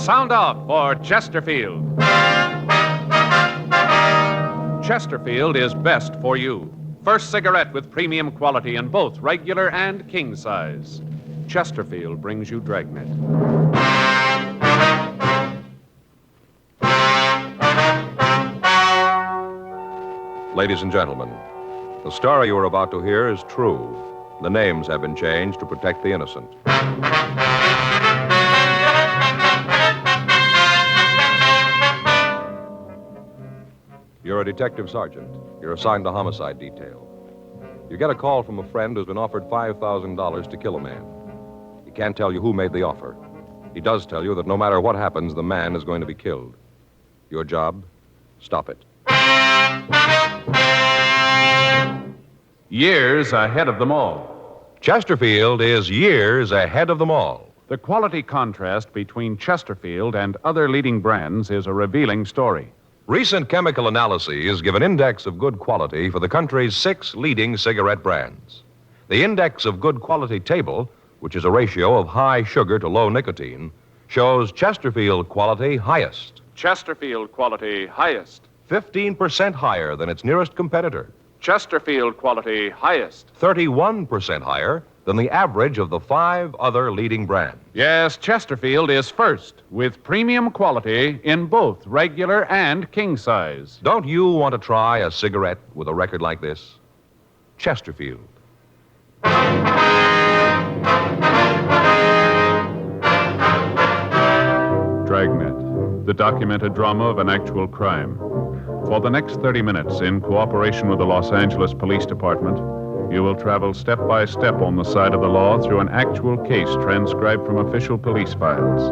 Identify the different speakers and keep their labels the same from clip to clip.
Speaker 1: Sound off for Chesterfield. Chesterfield is best for you. First cigarette with premium quality in both regular and king size. Chesterfield brings you Dragnet.
Speaker 2: Ladies and gentlemen, the story you are about to hear is true. The names have been changed to protect the innocent. You're a detective sergeant. You're assigned to homicide detail. You get a call from a friend who's been offered $5,000 to kill a man. He can't tell you who made the offer. He does tell you that no matter what happens, the man is going to be killed. Your job? Stop it.
Speaker 1: Years ahead of them all.
Speaker 2: Chesterfield is years ahead of them all.
Speaker 1: The quality contrast between Chesterfield and other leading brands is a revealing story.
Speaker 2: Recent chemical analyses give an index of good quality for the country's 6 leading cigarette brands. The index of good quality table, which is a ratio of high sugar to low nicotine, shows Chesterfield quality highest.
Speaker 1: Chesterfield quality highest.
Speaker 2: 15% higher than its nearest competitor.
Speaker 1: Chesterfield quality highest.
Speaker 2: 31% higher than the average of the 5 other leading brands.
Speaker 1: Yes, Chesterfield is first with premium quality in both regular and king size.
Speaker 2: Don't you want to try a cigarette with a record like this? Chesterfield.
Speaker 1: Dragnet, the documented drama of an actual crime. For the next 30 minutes, in cooperation with the Los Angeles Police Department, you will travel step by step on the side of the law through an actual case transcribed from official police files.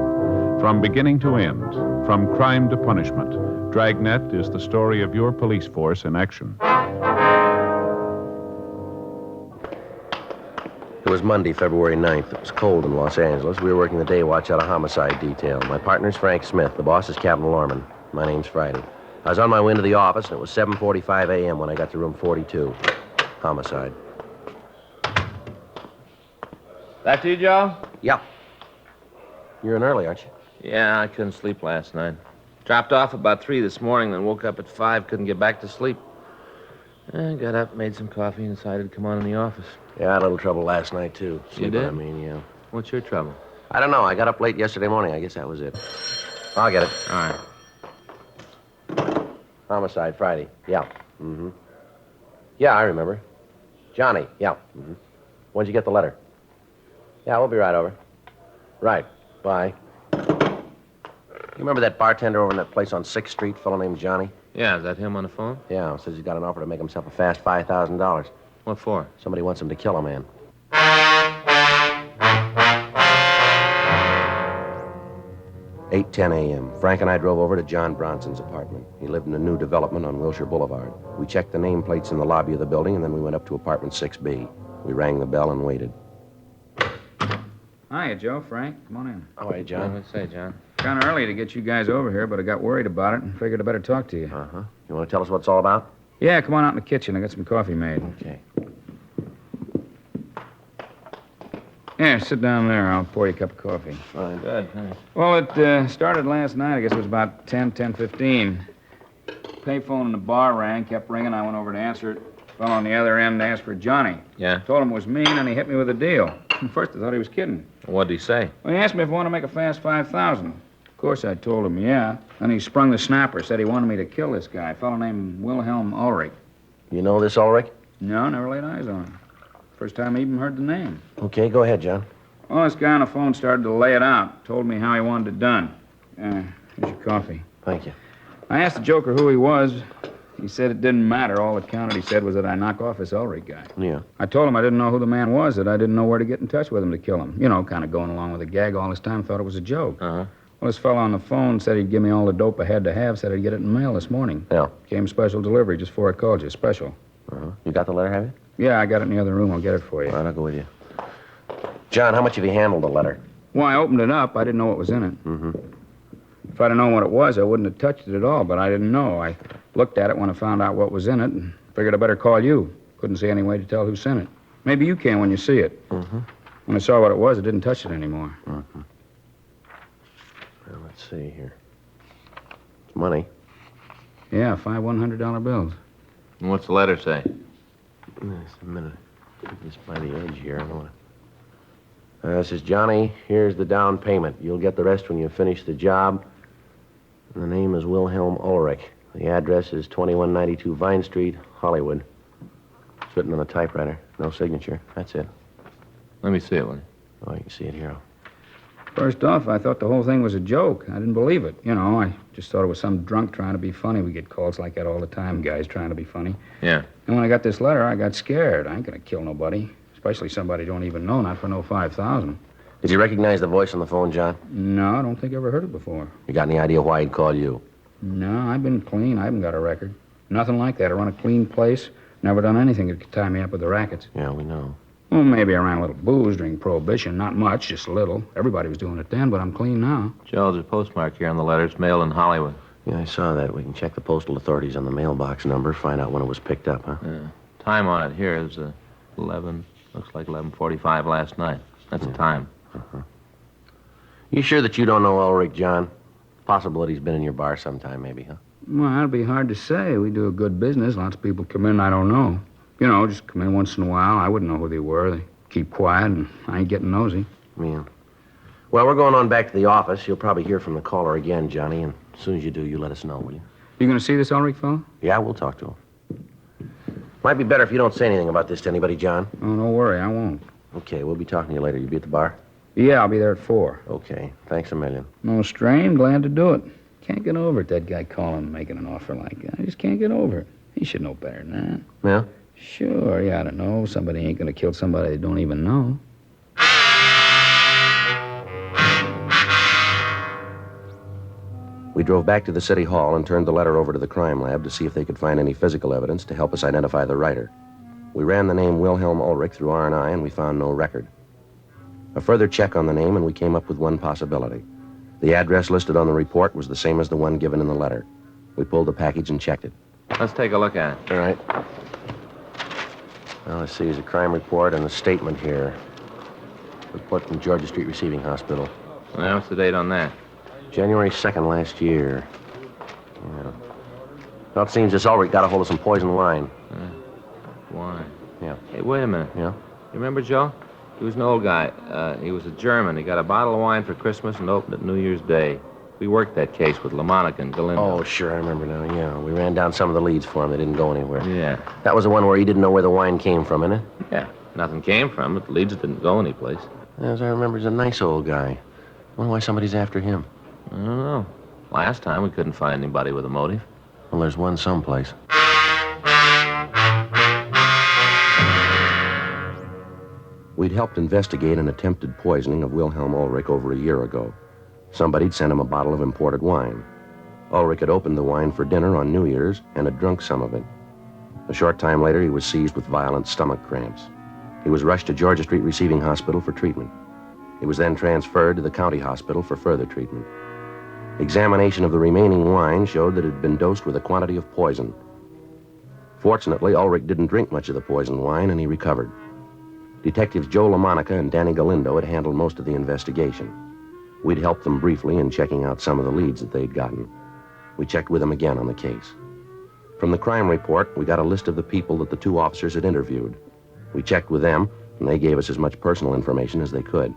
Speaker 1: From beginning to end, from crime to punishment, Dragnet is the story of your police force in action.
Speaker 3: It was Monday, February 9th. It was cold in Los Angeles. We were working the day watch out of homicide detail. My partner's Frank Smith. The boss is Captain Lorman. My name's Friday. I was on my way into the office, and it was 7:45 a.m. when I got to room 42. Homicide.
Speaker 4: That you, Joe?
Speaker 3: Yeah. You're in early, aren't you?
Speaker 4: Yeah, I couldn't sleep last night. Dropped off about 3 this morning, then woke up at 5, couldn't get back to sleep. I got up, made some coffee, and decided to come on in the office.
Speaker 3: Yeah, I had a little trouble last night, too.
Speaker 4: You did?
Speaker 3: I mean, yeah.
Speaker 4: What's your trouble?
Speaker 3: I don't know. I got up late yesterday morning. I guess that was it. I'll get it.
Speaker 4: All right.
Speaker 3: Homicide, Friday. Yeah. Mm-hmm. Yeah, I remember. Johnny. Yeah. Mm-hmm. When'd you get the letter? Yeah, we'll be right over. Right. Bye. You remember that bartender over in that place on 6th Street, fellow named Johnny?
Speaker 4: Yeah, is that him on the phone?
Speaker 3: Yeah, says he's got an offer to make himself a fast $5,000.
Speaker 4: What for?
Speaker 3: Somebody wants him to kill a man. 8:10 a.m. Frank and I drove over to John Bronson's apartment. He lived in a new development on Wilshire Boulevard. We checked the nameplates in the lobby of the building, and then we went up to apartment 6B. We rang the bell and waited.
Speaker 5: Hiya, Joe, Frank. Come on in.
Speaker 3: All right, John.
Speaker 4: What'd you say, John?
Speaker 5: Kind of early to get you guys over here, but I got worried about it and figured I better talk to you.
Speaker 3: Uh-huh. You want to tell us what it's all about?
Speaker 5: Yeah, come on out in the kitchen. I got some coffee made.
Speaker 3: Okay.
Speaker 5: Yeah, sit down there. I'll pour you a cup of coffee.
Speaker 3: Fine.
Speaker 4: Good, thanks.
Speaker 5: Well, it started last night. I guess it was about 10:15. Payphone in the bar rang, kept ringing. I went over to answer it. Fellow on the other end asked for Johnny.
Speaker 4: Yeah?
Speaker 5: Told him it was me, and he hit me with a deal. At first, I thought he was kidding.
Speaker 4: What'd he say?
Speaker 5: Well, he asked me if I wanted to make a fast $5,000. Of course, I told him, yeah. Then he sprung the snapper, said he wanted me to kill this guy, a fellow named Wilhelm Ulrich.
Speaker 3: You know this Ulrich?
Speaker 5: No, never laid eyes on him. First time I even heard the name.
Speaker 3: Okay, go ahead, John.
Speaker 5: Well, this guy on the phone started to lay it out. Told me how he wanted it done. Here's your coffee.
Speaker 3: Thank you.
Speaker 5: I asked the joker who he was. He said it didn't matter. All that counted, he said, was that I knock off this Ulrich guy.
Speaker 3: Yeah.
Speaker 5: I told him I didn't know who the man was, that I didn't know where to get in touch with him to kill him. You know, kind of going along with the gag all this time, thought it was a joke.
Speaker 4: Uh-huh.
Speaker 5: Well, this fellow on the phone said he'd give me all the dope I had to have, said I'd get it in mail this morning.
Speaker 3: Yeah.
Speaker 5: Came special delivery just before I called you, special.
Speaker 3: Uh-huh. You got the letter, have you?
Speaker 5: Yeah, I got it in the other room. I'll get it for you.
Speaker 3: All right, I'll go with you. John, how much have you handled the letter?
Speaker 5: Well, I opened it up. I didn't know what was in it.
Speaker 3: Mm-hmm.
Speaker 5: If I'd have known what it was, I wouldn't have touched it at all, but I didn't know. I looked at it when I found out what was in it and figured I better call you. Couldn't see any way to tell who sent it. Maybe you can when you see it.
Speaker 3: Mm-hmm.
Speaker 5: When I saw what it was, I didn't touch it anymore.
Speaker 3: Mm-hmm. Well, let's see here. It's money.
Speaker 5: Yeah, 5 $100 bills.
Speaker 4: And what's the letter say?
Speaker 3: Just a minute. Just by the edge here. I don't want to... This is Johnny. Here's the down payment. You'll get the rest when you finish the job. And the name is Wilhelm Ulrich. The address is 2192 Vine Street, Hollywood. It's written on a typewriter. No signature. That's it.
Speaker 4: Let me see it, will you?
Speaker 3: Oh, you can see it here.
Speaker 5: First off, I thought the whole thing was a joke. I didn't believe it. You know, I just thought it was some drunk trying to be funny. We get calls like that all the time, guys trying to be funny.
Speaker 4: Yeah.
Speaker 5: And when I got this letter, I got scared. I ain't gonna kill nobody, especially somebody I don't even know, not for no 5,000.
Speaker 3: Did you recognize the voice on the phone, John?
Speaker 5: No, I don't think I ever heard it before.
Speaker 3: You got any idea why he'd call you?
Speaker 5: No, I've been clean. I haven't got a record. Nothing like that. I run a clean place. Never done anything that could tie me up with the rackets.
Speaker 3: Yeah, we know.
Speaker 5: Well, maybe I ran a little booze during Prohibition. Not much, just a little. Everybody was doing it then, but I'm clean now.
Speaker 4: Joe, there's a postmark here on the letter. It's mailed in Hollywood.
Speaker 3: Yeah, I saw that. We can check the postal authorities on the mailbox number, find out when it was picked up, huh?
Speaker 4: Yeah. Time on it here is 11, looks like 11:45 last night. That's the time.
Speaker 3: You sure that you don't know Ulrich, John? Possible that he's been in your bar sometime, maybe, huh?
Speaker 5: Well, that'd be hard to say. We do a good business. Lots of people come in I don't know. You know, just come in once in a while. I wouldn't know who they were. They keep quiet, and I ain't getting nosy.
Speaker 3: Yeah. Well, we're going on back to the office. You'll probably hear from the caller again, Johnny, and as soon as you do, you let us know, will you?
Speaker 5: You gonna see this Ulrich fellow?
Speaker 3: Yeah, we'll talk to him. Might be better if you don't say anything about this to anybody, John.
Speaker 5: Oh, don't worry, I won't.
Speaker 3: Okay, we'll be talking to you later. You be at the bar?
Speaker 5: Yeah, I'll be there at 4.
Speaker 3: Okay, thanks a million.
Speaker 5: No strain, glad to do it. Can't get over it, that guy calling and making an offer like that. I just can't get over it. He should know better than that.
Speaker 3: Yeah?
Speaker 5: Sure, you ought to know. Somebody ain't gonna kill somebody they don't even know.
Speaker 3: We drove back to the city hall and turned the letter over to the crime lab to see if they could find any physical evidence to help us identify the writer. We ran the name Wilhelm Ulrich through R&I, and we found no record. A further check on the name, and we came up with one possibility. The address listed on the report was the same as the one given in the letter. We pulled the package and checked it.
Speaker 4: Let's take a look at it.
Speaker 3: All right. Well, let's see. There's a crime report and a statement here. Report from Georgia Street Receiving Hospital.
Speaker 4: Now, what's the date on that?
Speaker 3: January 2nd last year. Yeah. Well, it seems this Ulrich got a hold of some poison wine.
Speaker 4: Wine.
Speaker 3: Yeah.
Speaker 4: Hey, wait a minute.
Speaker 3: Yeah?
Speaker 4: You remember Joe? He was an old guy. He was a German. He got a bottle of wine for Christmas and opened it New Year's Day. We worked that case with LaMonica and Galindo.
Speaker 3: Oh, sure, I remember now, yeah. We ran down some of the leads for him. They didn't go anywhere.
Speaker 4: Yeah.
Speaker 3: That was the one where he didn't know where the wine came from, isn't it?
Speaker 4: Yeah. Nothing came from it. The leads didn't go anyplace.
Speaker 3: As I remember, he's a nice old guy. Wonder why somebody's after him.
Speaker 4: I don't know. Last time we couldn't find anybody with a motive.
Speaker 3: Well, there's one someplace. We'd helped investigate an attempted poisoning of Wilhelm Ulrich over a year ago. Somebody'd sent him a bottle of imported wine. Ulrich had opened the wine for dinner on New Year's and had drunk some of it. A short time later, he was seized with violent stomach cramps. He was rushed to Georgia Street Receiving Hospital for treatment. He was then transferred to the county hospital for further treatment. Examination of the remaining wine showed that it had been dosed with a quantity of poison. Fortunately, Ulrich didn't drink much of the poisoned wine, and he recovered. Detectives Joe LaMonica and Danny Galindo had handled most of the investigation. We'd helped them briefly in checking out some of the leads that they'd gotten. We checked with them again on the case. From the crime report, we got a list of the people that the two officers had interviewed. We checked with them, and they gave us as much personal information as they could.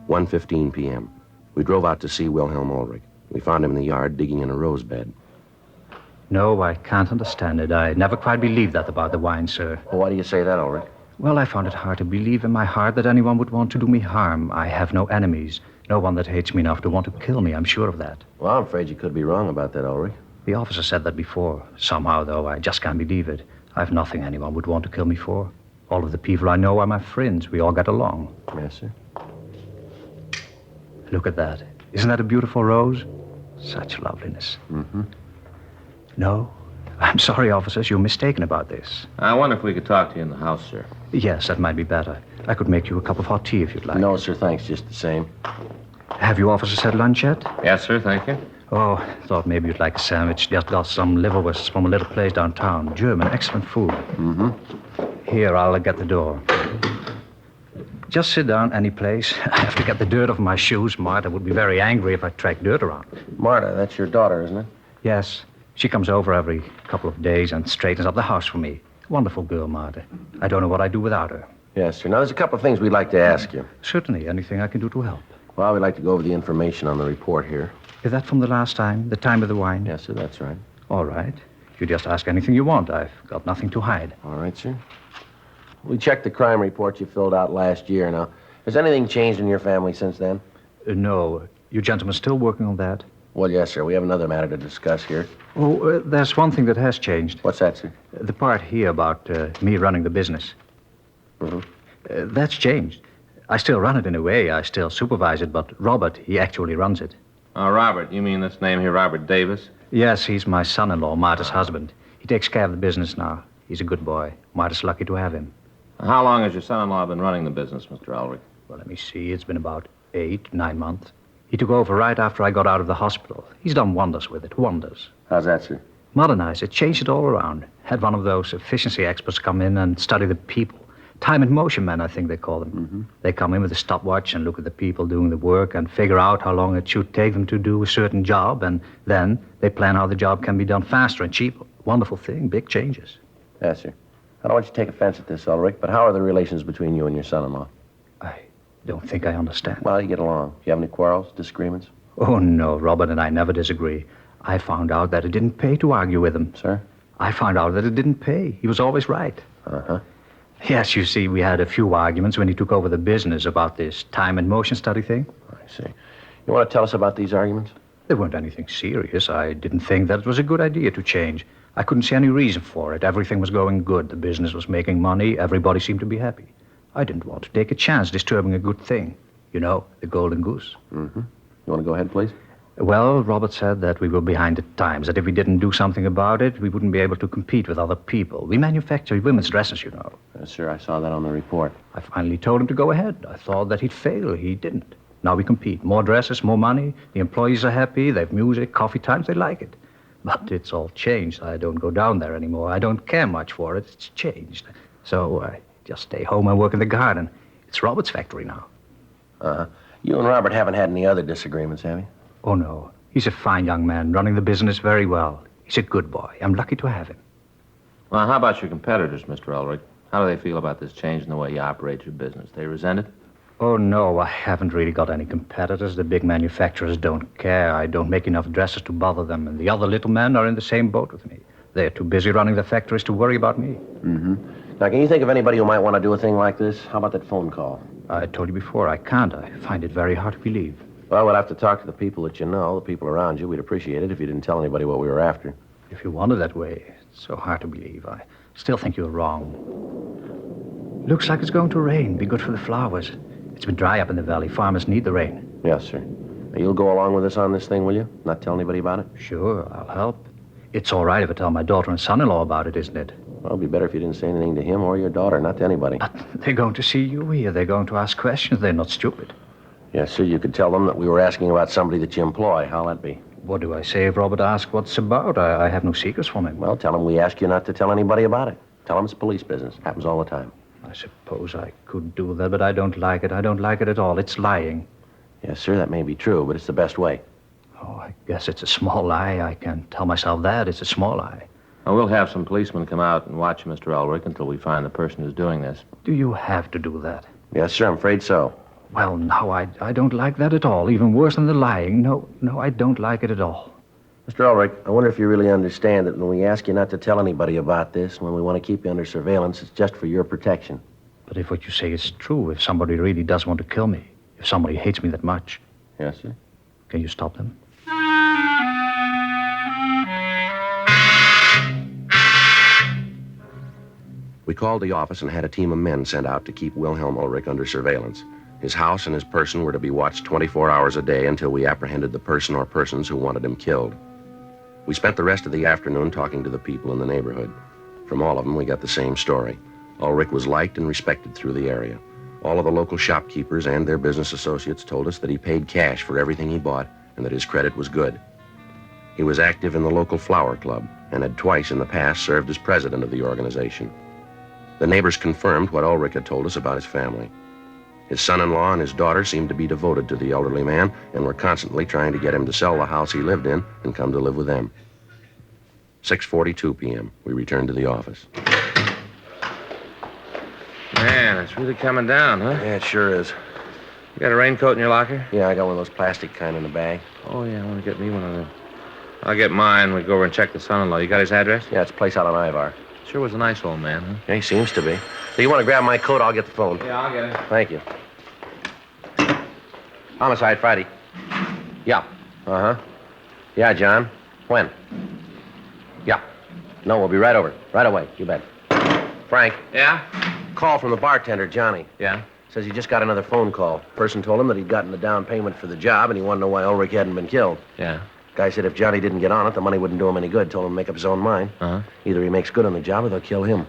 Speaker 3: 1:15 p.m. We drove out to see Wilhelm Ulrich. We found him in the yard digging in a rose bed.
Speaker 6: No, I can't understand it. I never quite believed that about the wine, sir.
Speaker 3: Well, why do you say that, Ulrich?
Speaker 6: Well, I found it hard to believe in my heart that anyone would want to do me harm. I have no enemies. No one that hates me enough to want to kill me, I'm sure of that.
Speaker 3: Well, I'm afraid you could be wrong about that, Ulrich.
Speaker 6: The officer said that before. Somehow, though, I just can't believe it. I've nothing anyone would want to kill me for. All of the people I know are my friends. We all get along.
Speaker 3: Yes, sir.
Speaker 6: Look at that. Isn't that a beautiful rose? Such loveliness.
Speaker 3: Mm-hmm.
Speaker 6: No? I'm sorry, officers. You're mistaken about this.
Speaker 4: I wonder if we could talk to you in the house, sir.
Speaker 6: Yes, that might be better. I could make you a cup of hot tea if you'd like.
Speaker 3: No, sir, thanks, just the same.
Speaker 6: Have you officers had lunch yet?
Speaker 4: Yes, sir, thank you.
Speaker 6: Oh, thought maybe you'd like a sandwich. Just got some liverwursts from a little place downtown. German, excellent food.
Speaker 3: Mm-hmm.
Speaker 6: Here, I'll get the door. Just sit down any place. I have to get the dirt off my shoes. Martha would be very angry if I tracked dirt around.
Speaker 3: Marta, that's your daughter, isn't it?
Speaker 6: Yes. She comes over every couple of days and straightens up the house for me. Wonderful girl, Martha. I don't know what I'd do without her.
Speaker 3: Yes, sir. Now, there's a couple of things we'd like to ask you.
Speaker 6: Certainly. Anything I can do to help.
Speaker 3: Well, we'd like to go over the information on the report here.
Speaker 6: Is that from the last time? The time of the wine?
Speaker 3: Yes, sir, that's right.
Speaker 6: All right. You just ask anything you want. I've got nothing to hide.
Speaker 3: All right, sir. We checked the crime report you filled out last year. Now, has anything changed in your family since then?
Speaker 6: No. You gentlemen still working on that?
Speaker 3: Well, yes, sir. We have another matter to discuss here.
Speaker 6: Oh, there's one thing that has changed.
Speaker 3: What's that, sir?
Speaker 6: The part here about me running the business.
Speaker 3: Mm-hmm.
Speaker 6: That's changed. I still run it in a way. I still supervise it, but Robert, he actually runs it.
Speaker 4: Oh, Robert. You mean this name here, Robert Davis?
Speaker 6: Yes, he's my son-in-law, Martha's husband. He takes care of the business now. He's a good boy. Martha's lucky to have him.
Speaker 4: How long has your son-in-law been running the business, Mr. Ulrich?
Speaker 6: Well, let me see. It's been about 8, 9 months. He took over right after I got out of the hospital. He's done wonders with it, wonders.
Speaker 3: How's that, sir?
Speaker 6: Modernized it, changed it all around. Had one of those efficiency experts come in and study the people. Time and motion men, I think they call them.
Speaker 3: Mm-hmm.
Speaker 6: They come in with a stopwatch and look at the people doing the work and figure out how long it should take them to do a certain job, and then they plan how the job can be done faster and cheaper. Wonderful thing, big changes.
Speaker 3: Yes, sir. I don't want you to take offense at this, Ulrich, but how are the relations between you and your son-in-law?
Speaker 6: I don't think I understand.
Speaker 3: Well, you get along. Do you have any quarrels, disagreements?
Speaker 6: Oh, no, Robert and I never disagree. I found out that it didn't pay to argue with him.
Speaker 3: Sir?
Speaker 6: I found out that it didn't pay. He was always right.
Speaker 3: Uh-huh.
Speaker 6: Yes, you see, we had a few arguments when he took over the business about this time and motion study thing.
Speaker 3: I see. You want to tell us about these arguments?
Speaker 6: They weren't anything serious. I didn't think that it was a good idea to change. I couldn't see any reason for it. Everything was going good. The business was making money. Everybody seemed to be happy. I didn't want to take a chance disturbing a good thing. You know, the golden goose.
Speaker 3: Mm-hmm. You want to go ahead, please?
Speaker 6: Well, Robert said that we were behind the times, that if we didn't do something about it, we wouldn't be able to compete with other people. We manufacture women's dresses, you know.
Speaker 3: Yes, sir. I saw that on the report.
Speaker 6: I finally told him to go ahead. I thought that he'd fail. He didn't. Now we compete. More dresses, more money. The employees are happy. They have music, coffee times. They like it. But it's all changed. I don't go down there anymore. I don't care much for it. It's changed. So I just stay home and work in the garden. It's Robert's factory now.
Speaker 3: Uh-huh. You and Robert haven't had any other disagreements, have you?
Speaker 6: Oh, no. He's a fine young man, running the business very well. He's a good boy. I'm lucky to have him.
Speaker 4: Well, how about your competitors, Mr. Ulrich? How do they feel about this change in the way you operate your business? They resent it?
Speaker 6: Oh, no, I haven't really got any competitors. The big manufacturers don't care. I don't make enough dresses to bother them, and the other little men are in the same boat with me. They're too busy running the factories to worry about me.
Speaker 3: Mm-hmm. Now, can you think of anybody who might want to do a thing like this? How about that phone call?
Speaker 6: I told you before, I can't. I find it very hard to believe.
Speaker 3: Well, we'll have to talk to the people that you know, the people around you. We'd appreciate it if you didn't tell anybody what we were after.
Speaker 6: If you want it that way, it's so hard to believe. I still think you're wrong. Looks like it's going to rain. Be good for the flowers. It's been dry up in the valley. Farmers need the rain.
Speaker 3: Yes, sir. Now, you'll go along with us on this thing, will you? Not tell anybody about it?
Speaker 6: Sure, I'll help. It's all right if I tell my daughter and son-in-law about it, isn't it?
Speaker 3: Well, it'd be better if you didn't say anything to him or your daughter, not to anybody.
Speaker 6: But they're going to see you here. They're going to ask questions. They're not stupid.
Speaker 3: Yes, sir. You could tell them that we were asking about somebody that you employ. How'll that be?
Speaker 6: What do I say if Robert asks what it's about? I have no secrets from him.
Speaker 3: Well, tell them we ask you not to tell anybody about it. Tell them it's police business. Happens all the time.
Speaker 6: I suppose I could do that, but I don't like it. I don't like it at all. It's lying.
Speaker 3: Yes, sir. That may be true, but it's the best way.
Speaker 6: Oh, I guess it's a small lie. I can tell myself that. It's a small lie.
Speaker 4: Well, we'll have some policemen come out and watch Mr. Ulrich until we find the person who's doing this.
Speaker 6: Do you have to do that?
Speaker 3: Yes, sir. I'm afraid so.
Speaker 6: Well, no, I don't like that at all. Even worse than the lying. No, I don't like it at all.
Speaker 3: Mr. Ulrich, I wonder if you really understand that when we ask you not to tell anybody about this, when we want to keep you under surveillance, it's just for your protection.
Speaker 6: But if what you say is true, if somebody really does want to kill me, if somebody hates me that much,
Speaker 3: Yes, sir.
Speaker 6: can you stop them?
Speaker 3: We called the office and had a team of men sent out to keep Wilhelm Ulrich under surveillance. His house and his person were to be watched 24 hours a day until we apprehended the person or persons who wanted him killed. We spent the rest of the afternoon talking to the people in the neighborhood. From all of them, we got the same story. Ulrich was liked and respected through the area. All of the local shopkeepers and their business associates told us that he paid cash for everything he bought and that his credit was good. He was active in the local flower club and had twice in the past served as president of the organization. The neighbors confirmed what Ulrich had told us about his family. His son-in-law and his daughter seemed to be devoted to the elderly man and were constantly trying to get him to sell the house he lived in and come to live with them. 6:42 p.m. We returned to the office.
Speaker 4: Man, it's really coming down, huh?
Speaker 3: Yeah, it sure is.
Speaker 4: You got a raincoat in your locker?
Speaker 3: Yeah, I got one of those plastic kind in the bag.
Speaker 4: Oh, yeah, I want to get me one of them. I'll get mine. We go over and check the son-in-law. You got his address?
Speaker 3: Yeah, it's a place out on Ivar.
Speaker 4: Sure was a nice old man, huh?
Speaker 3: Yeah, he seems to be. So you want to grab my coat, I'll get the phone.
Speaker 4: Yeah, I'll get it.
Speaker 3: Thank you. Homicide Friday. Yeah. Uh-huh. Yeah, John. When? Yeah. No, we'll be right over. Right away. You bet. Frank.
Speaker 4: Yeah?
Speaker 3: Call from the bartender, Johnny.
Speaker 4: Yeah?
Speaker 3: Says he just got another phone call. Person told him that he'd gotten the down payment for the job and he wanted to know why Ulrich hadn't been killed.
Speaker 4: Yeah.
Speaker 3: Guy said if Johnny didn't get on it, the money wouldn't do him any good. Told him to make up his own mind.
Speaker 4: Uh-huh.
Speaker 3: Either he makes good on the job or they'll kill him.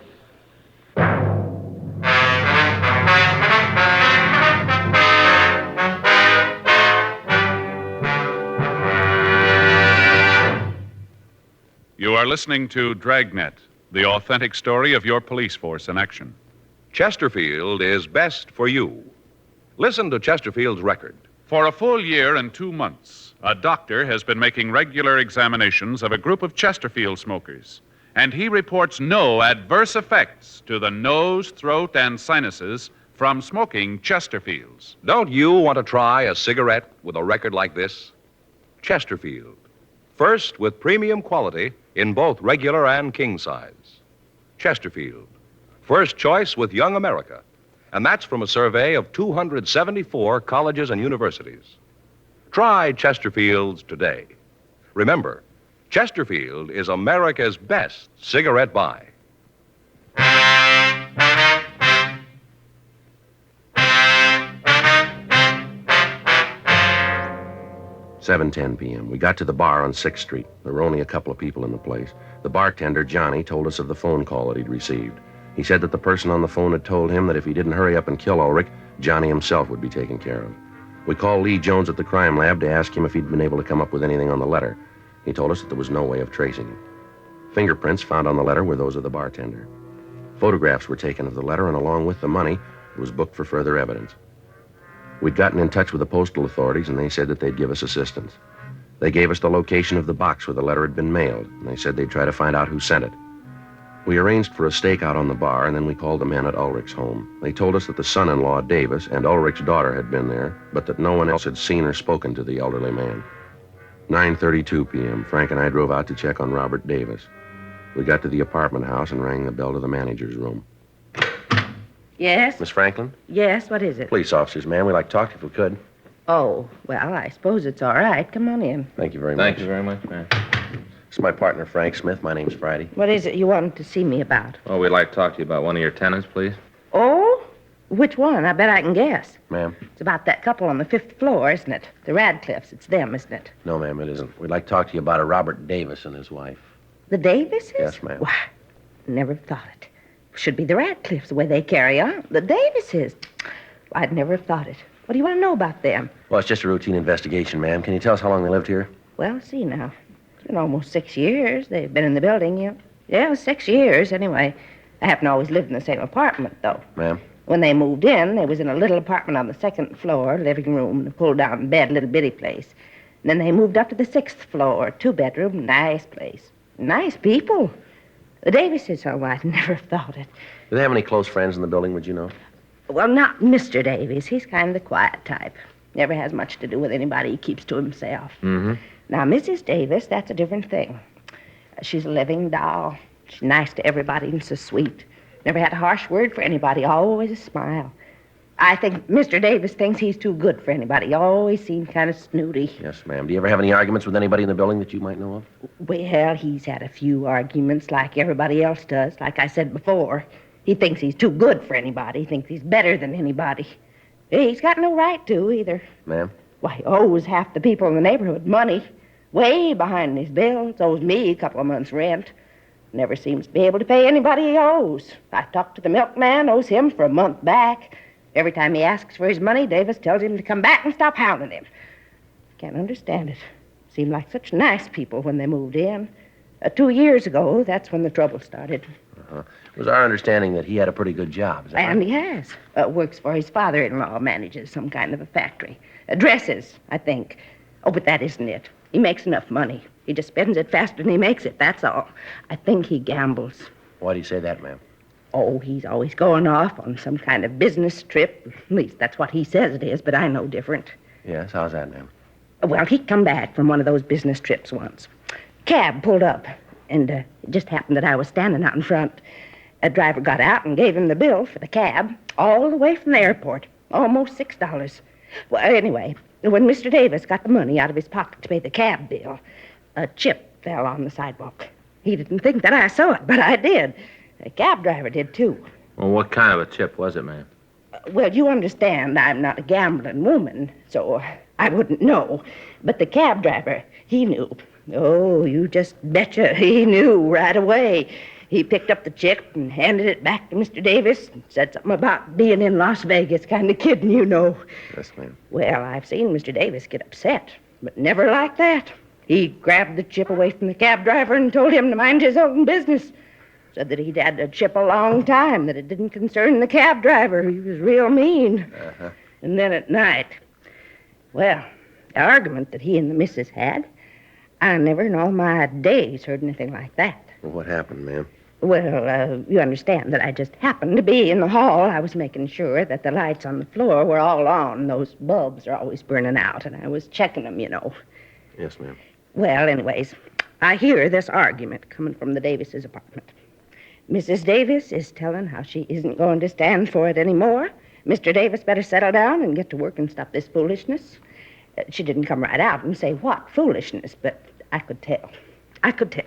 Speaker 1: You are listening to Dragnet, the authentic story of your police force in action.
Speaker 2: Chesterfield is best for you. Listen to Chesterfield's record.
Speaker 1: For a full year and 2 months, a doctor has been making regular examinations of a group of Chesterfield smokers, and he reports no adverse effects to the nose, throat, and sinuses from smoking Chesterfields.
Speaker 2: Don't you want to try a cigarette with a record like this? Chesterfield. First with premium quality in both regular and king size. Chesterfield. First choice with Young America. And that's from a survey of 274 colleges and universities. Try Chesterfield's today. Remember, Chesterfield is America's best cigarette buy.
Speaker 3: 7:10 p.m. We got to the bar on 6th Street. There were only a couple of people in the place. The bartender, Johnny, told us of the phone call that he'd received. He said that the person on the phone had told him that if he didn't hurry up and kill Ulrich, Johnny himself would be taken care of. We called Lee Jones at the crime lab to ask him if he'd been able to come up with anything on the letter. He told us that there was no way of tracing it. Fingerprints found on the letter were those of the bartender. Photographs were taken of the letter, and along with the money, it was booked for further evidence. We'd gotten in touch with the postal authorities, and they said that they'd give us assistance. They gave us the location of the box where the letter had been mailed, and they said they'd try to find out who sent it. We arranged for a stakeout on the bar, and then we called the men at Ulrich's home. They told us that the son-in-law, Davis, and Ulrich's daughter had been there, but that no one else had seen or spoken to the elderly man. 9:32 p.m., Frank and I drove out to check on Robert Davis. We got to the apartment house and rang the bell to the manager's room.
Speaker 7: Yes?
Speaker 3: Miss Franklin?
Speaker 7: Yes, what is it?
Speaker 3: Police officers, ma'am. We'd like to talk to you if we could.
Speaker 7: Oh, well, I suppose it's all right. Come on in.
Speaker 3: Thank you very much.
Speaker 4: Thank you very much, man.
Speaker 3: It's my partner, Frank Smith. My name's Friday.
Speaker 7: What is it you wanted to see me about?
Speaker 4: Oh, we'd like to talk to you about one of your tenants, please.
Speaker 7: Oh? Which one? I bet I can guess.
Speaker 3: Ma'am?
Speaker 7: It's about that couple on the 5th floor, isn't it? The Radcliffes. It's them, isn't it?
Speaker 3: No, ma'am, it isn't. We'd like to talk to you about a Robert Davis and his wife.
Speaker 7: The Davises?
Speaker 3: Yes, ma'am.
Speaker 7: Why, never thought it. Should be the Radcliffes, the way they carry on. The Davises. I'd never have thought it. What do you want to know about them?
Speaker 3: Well, it's just a routine investigation, ma'am. Can you tell us how long they lived here?
Speaker 7: Well, see now. It's been almost 6 years they've been in the building, yeah. Yeah, 6 years, anyway. I haven't always lived in the same apartment, though.
Speaker 3: Ma'am?
Speaker 7: When they moved in, they was in a little apartment on the 2nd floor, living room, a pull-down bed, little bitty place. And then they moved up to the 6th floor, 2-bedroom, nice place. Nice people. The Davises, oh, I'd never have thought it.
Speaker 3: Do they have any close friends in the building, would you know?
Speaker 7: Well, not Mr. Davies. He's kind of the quiet type. Never has much to do with anybody. He keeps to himself.
Speaker 4: Mm-hmm.
Speaker 7: Now, Mrs. Davis, that's a different thing. She's a living doll. She's nice to everybody and so sweet. Never had a harsh word for anybody. Always a smile. I think Mr. Davis thinks he's too good for anybody. He always seemed kind of snooty.
Speaker 3: Yes, ma'am. Do you ever have any arguments with anybody in the building that you might know of?
Speaker 7: Well, he's had a few arguments like everybody else does. Like I said before, he thinks he's too good for anybody. He thinks he's better than anybody. He's got no right to either.
Speaker 3: Ma'am?
Speaker 7: Why, he owes half the people in the neighborhood money. Way behind his bills. Owes me a couple of months' rent. Never seems to be able to pay anybody he owes. I talked to the milkman, owes him for a month back. Every time he asks for his money, Davis tells him to come back and stop hounding him. Can't understand it. Seemed like such nice people when they moved in. 2 years ago, that's when the trouble started.
Speaker 3: It was our understanding that he had a pretty good job. Is that
Speaker 7: And
Speaker 3: right?
Speaker 7: he has. Works for his father-in-law, manages some kind of a factory. Dresses, I think. Oh, but that isn't it. He makes enough money. He just spends it faster than he makes it, that's all. I think he gambles.
Speaker 3: Why do you say that, ma'am?
Speaker 7: Oh, he's always going off on some kind of business trip. At least that's what he says it is, but I know different.
Speaker 3: Yes, how's that, ma'am?
Speaker 7: Well, he'd come back from one of those business trips once. Cab pulled up, and it just happened that I was standing out in front. A driver got out and gave him the bill for the cab all the way from the airport, almost $6. Well, anyway, when Mr. Davis got the money out of his pocket to pay the cab bill, a chip fell on the sidewalk. He didn't think that I saw it, but I did. The cab driver did, too.
Speaker 4: Well, what kind of a chip was it, ma'am?
Speaker 7: Well, you understand I'm not a gambling woman, so I wouldn't know. But the cab driver, he knew. Oh, you just betcha he knew right away. He picked up the chip and handed it back to Mr. Davis and said something about being in Las Vegas, kind of kidding, you know.
Speaker 3: Yes, ma'am.
Speaker 7: Well, I've seen Mr. Davis get upset, but never like that. He grabbed the chip away from the cab driver and told him to mind his own business. Said that he'd had the chip a long time, that it didn't concern the cab driver. He was real mean.
Speaker 3: Uh-huh.
Speaker 7: And then at night, well, the argument that he and the missus had, I never in all my days heard anything like that.
Speaker 3: Well, what happened, ma'am?
Speaker 7: Well, you understand that I just happened to be in the hall. I was making sure that the lights on the floor were all on. Those bulbs are always burning out, and I was checking them, you know.
Speaker 3: Yes, ma'am.
Speaker 7: Well, anyways, I hear this argument coming from the Davises' apartment. Mrs. Davis is telling how she isn't going to stand for it anymore. Mr. Davis better settle down and get to work and stop this foolishness. She didn't come right out and say what foolishness, but I could tell. I could tell.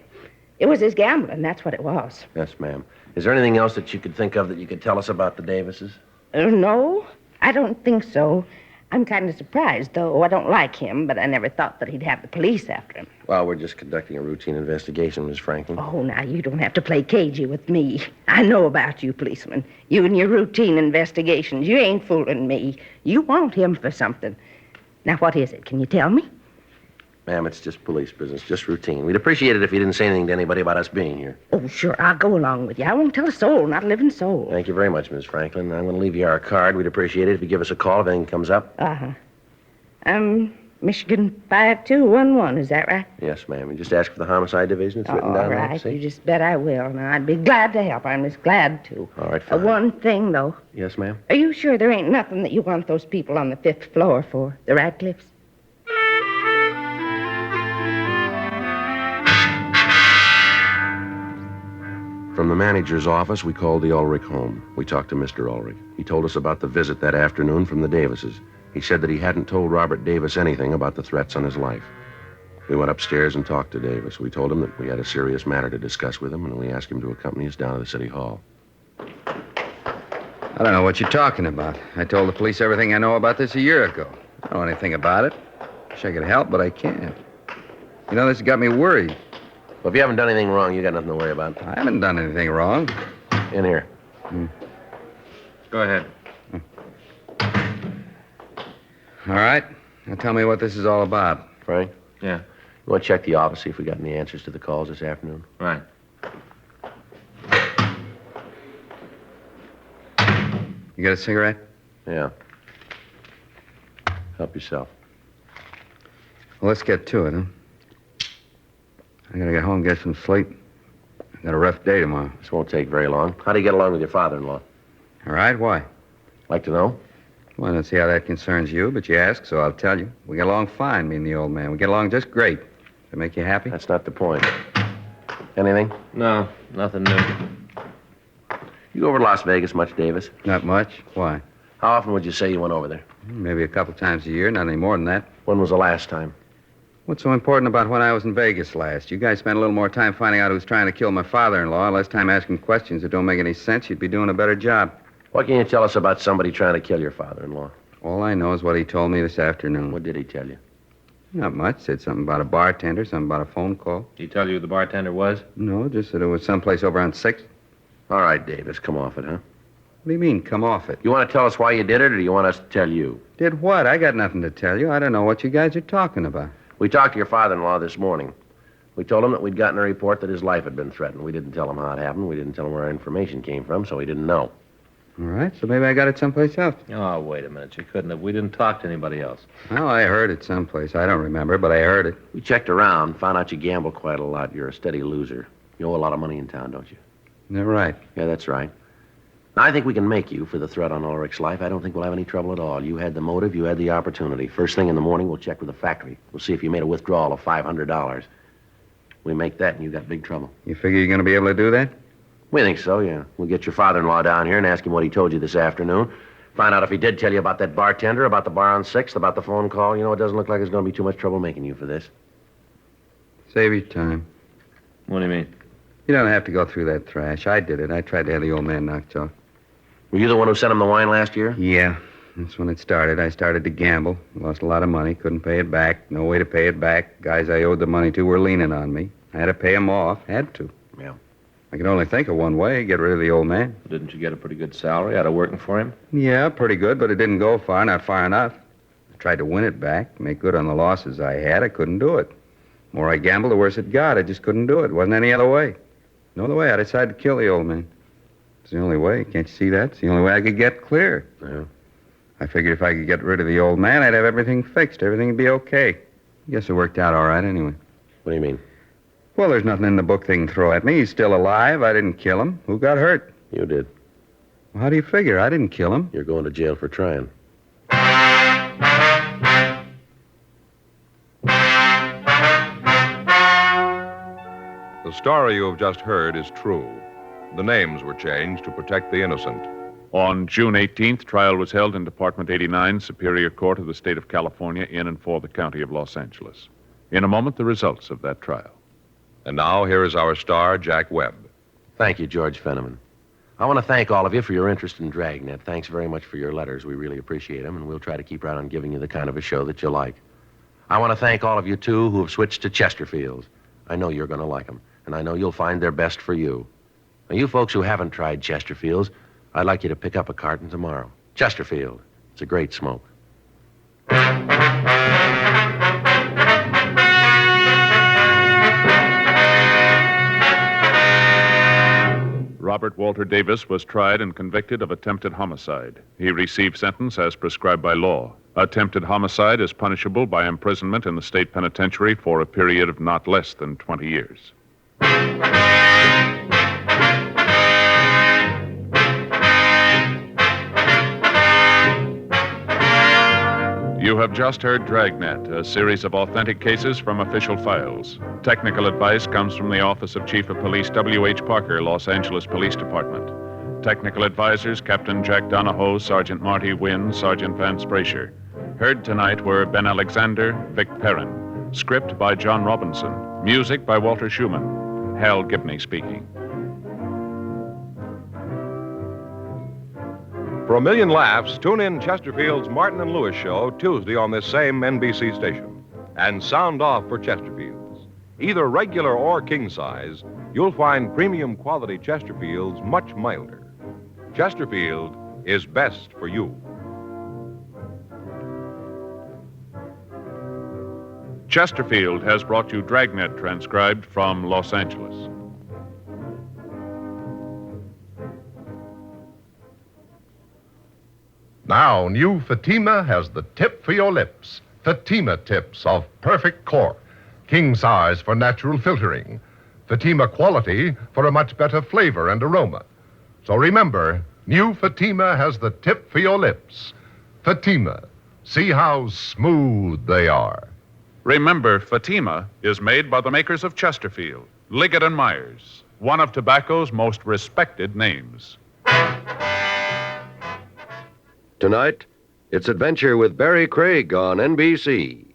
Speaker 7: It was his gambling, that's what it was.
Speaker 3: Yes, ma'am. Is there anything else that you could think of that you could tell us about the Davises?
Speaker 7: No, I don't think so. I'm kind of surprised, though. I don't like him, but I never thought that he'd have the police after him.
Speaker 3: Well, we're just conducting a routine investigation, Miss Franklin.
Speaker 7: Oh, now, you don't have to play cagey with me. I know about you, policeman. You and your routine investigations. You ain't fooling me. You want him for something. Now, what is it? Can you tell me?
Speaker 3: Ma'am, it's just police business, just routine. We'd appreciate it if you didn't say anything to anybody about us being here.
Speaker 7: Oh, sure, I'll go along with you. I won't tell a soul, not a living soul.
Speaker 3: Thank you very much, Miss Franklin. I'm going to leave you our card. We'd appreciate it if you give us a call if anything comes up.
Speaker 7: Uh-huh. Michigan 5211, is that right?
Speaker 3: Yes, ma'am. You just ask for the homicide division. It's written down
Speaker 7: All
Speaker 3: there.
Speaker 7: right,
Speaker 3: See?
Speaker 7: you just bet I will. Now, I'd be glad to help. I'm just glad to.
Speaker 3: All right, fine.
Speaker 7: One thing, though.
Speaker 3: Yes, ma'am?
Speaker 7: Are you sure there ain't nothing that you want those people on the 5th floor for? The Radcliffes?
Speaker 3: From the manager's office, we called the Ulrich home. We talked to Mr. Ulrich. He told us about the visit that afternoon from the Davises. He said that he hadn't told Robert Davis anything about the threats on his life. We went upstairs and talked to Davis. We told him that we had a serious matter to discuss with him, and we asked him to accompany us down to the city hall.
Speaker 5: I don't know what you're talking about. I told the police everything I know about this a year ago. I don't know anything about it. Wish I could help, but I can't. You know, this has got me worried.
Speaker 3: Well, if you haven't done anything wrong, you got nothing to worry about.
Speaker 5: I haven't done anything wrong.
Speaker 3: In here.
Speaker 4: Go ahead.
Speaker 5: All right. Now tell me what this is all about.
Speaker 3: Frank,
Speaker 4: Yeah,
Speaker 3: you want to check the office, see if we got any answers to the calls this afternoon?
Speaker 4: right.
Speaker 5: You got a cigarette?
Speaker 3: Yeah. Help yourself.
Speaker 5: Well, let's get to it, huh? I gotta get home and get some sleep. I got a rough day tomorrow.
Speaker 3: This won't take very long. How do you get along with your father-in-law?
Speaker 5: All right, why?
Speaker 3: Like to know?
Speaker 5: Well, I don't see how that concerns you, but you ask, so I'll tell you. We get along fine, me and the old man. We get along just great. Does that make you happy?
Speaker 3: That's not the point. Anything?
Speaker 4: No, nothing new.
Speaker 3: You go over to Las Vegas much, Davis?
Speaker 5: Not much. Why?
Speaker 3: How often would you say you went over there?
Speaker 5: Maybe a couple times a year, not any more than that.
Speaker 3: When was the last time?
Speaker 5: What's so important about when I was in Vegas last? You guys spent a little more time finding out who's trying to kill my father-in-law, less time asking questions that don't make any sense. You'd be doing a better job.
Speaker 3: What can you tell us about somebody trying to kill your father-in-law?
Speaker 5: All I know is what he told me this afternoon.
Speaker 3: What did he tell you?
Speaker 5: Not much. Said something about a bartender, something about a phone call.
Speaker 4: Did he tell you who the bartender was?
Speaker 5: No, just that it was someplace over on 6th.
Speaker 3: All right, Davis, come off it, huh?
Speaker 5: What do you mean, come off it?
Speaker 3: You want to tell us why you did it, or do you want us to tell you?
Speaker 5: Did what? I got nothing to tell you. I don't know what you guys are talking about.
Speaker 3: We talked to your father-in-law this morning. We told him that we'd gotten a report that his life had been threatened. We didn't tell him how it happened. We didn't tell him where our information came from, so he didn't know.
Speaker 5: All right, so maybe I got it someplace else.
Speaker 4: Oh, wait a minute. You couldn't have. We didn't talk to anybody else.
Speaker 5: Well, I heard it someplace. I don't remember, but I heard it.
Speaker 3: We checked around, found out you gamble quite a lot. You're a steady loser. You owe a lot of money in town, don't you?
Speaker 5: They're right.
Speaker 3: Yeah, that's right. Now, I think we can make you for the threat on Ulrich's life. I don't think we'll have any trouble at all. You had the motive, you had the opportunity. First thing in the morning, we'll check with the factory. We'll see if you made a withdrawal of $500. We make that, and you got big trouble.
Speaker 5: You figure you're going to be able to do that?
Speaker 3: We think so, yeah. We'll get your father-in-law down here and ask him what he told you this afternoon. Find out if he did tell you about that bartender, about the bar on 6th, about the phone call. You know, it doesn't look like there's going to be too much trouble making you for this.
Speaker 5: Save your time.
Speaker 4: What do you mean?
Speaker 5: You don't have to go through that thrash. I did it. I tried to have the old man knocked off.
Speaker 3: Were you the one who sent him the wine last year?
Speaker 5: Yeah, that's when it started. I started to gamble. Lost a lot of money. Couldn't pay it back. No way to pay it back. Guys I owed the money to were leaning on me. I had to pay them off. Had to.
Speaker 3: Yeah.
Speaker 5: I could only think of one way, get rid of the old man.
Speaker 4: Didn't you get a pretty good salary out of working for him?
Speaker 5: Yeah, pretty good, but it didn't go far, not far enough. I tried to win it back, make good on the losses I had. I couldn't do it. The more I gambled, the worse it got. I just couldn't do it. Wasn't any other way. No other way. I decided to kill the old man. It's the only way. Can't you see that? It's the only way I could get clear.
Speaker 3: Yeah.
Speaker 5: I figured if I could get rid of the old man, I'd have everything fixed. Everything would be okay. Guess it worked out all right anyway.
Speaker 3: What do you mean?
Speaker 5: Well, there's nothing in the book they can throw at me. He's still alive. I didn't kill him. Who got hurt?
Speaker 3: You did.
Speaker 5: Well, how do you figure? I didn't kill him.
Speaker 3: You're going to jail for trying.
Speaker 2: The story you have just heard is true. The names were changed to protect the innocent.
Speaker 1: On June 18th, trial was held in Department 89, Superior Court of the State of California, in and for the County of Los Angeles. In a moment, the results of that trial.
Speaker 2: And now, here is our star, Jack Webb.
Speaker 3: Thank you, George Fenneman. I want to thank all of you for your interest in Dragnet. Thanks very much for your letters. We really appreciate them, and we'll try to keep right on giving you the kind of a show that you like. I want to thank all of you, too, who have switched to Chesterfields. I know you're going to like them, and I know you'll find they're best for you. Now, you folks who haven't tried Chesterfields, I'd like you to pick up a carton tomorrow. Chesterfield. It's a great smoke.
Speaker 1: Robert Walter Davis was tried and convicted of attempted homicide. He received sentence as prescribed by law. Attempted homicide is punishable by imprisonment in the state penitentiary for a period of not less than 20 years. You have just heard Dragnet, a series of authentic cases from official files. Technical advice comes from the Office of Chief of Police W.H. Parker, Los Angeles Police Department. Technical advisors Captain Jack Donahoe, Sergeant Marty Wynn, Sergeant Vance Brasher. Heard tonight were Ben Alexander, Vic Perrin. Script by John Robinson. Music by Walter Schumann. Hal Gibney speaking.
Speaker 2: For a million laughs, tune in Chesterfield's Martin and Lewis show Tuesday on this same NBC station. And sound off for Chesterfields. Either regular or king size, you'll find premium quality Chesterfields much milder. Chesterfield is best for you.
Speaker 1: Chesterfield has brought you Dragnet, transcribed from Los Angeles.
Speaker 8: Now, new Fatima has the tip for your lips. Fatima tips of perfect cork. King size for natural filtering. Fatima quality for a much better flavor and aroma. So remember, new Fatima has the tip for your lips. Fatima. See how smooth they are.
Speaker 1: Remember, Fatima is made by the makers of Chesterfield, Liggett and Myers, one of tobacco's most respected names.
Speaker 9: Tonight, it's Adventure with Barry Craig on NBC.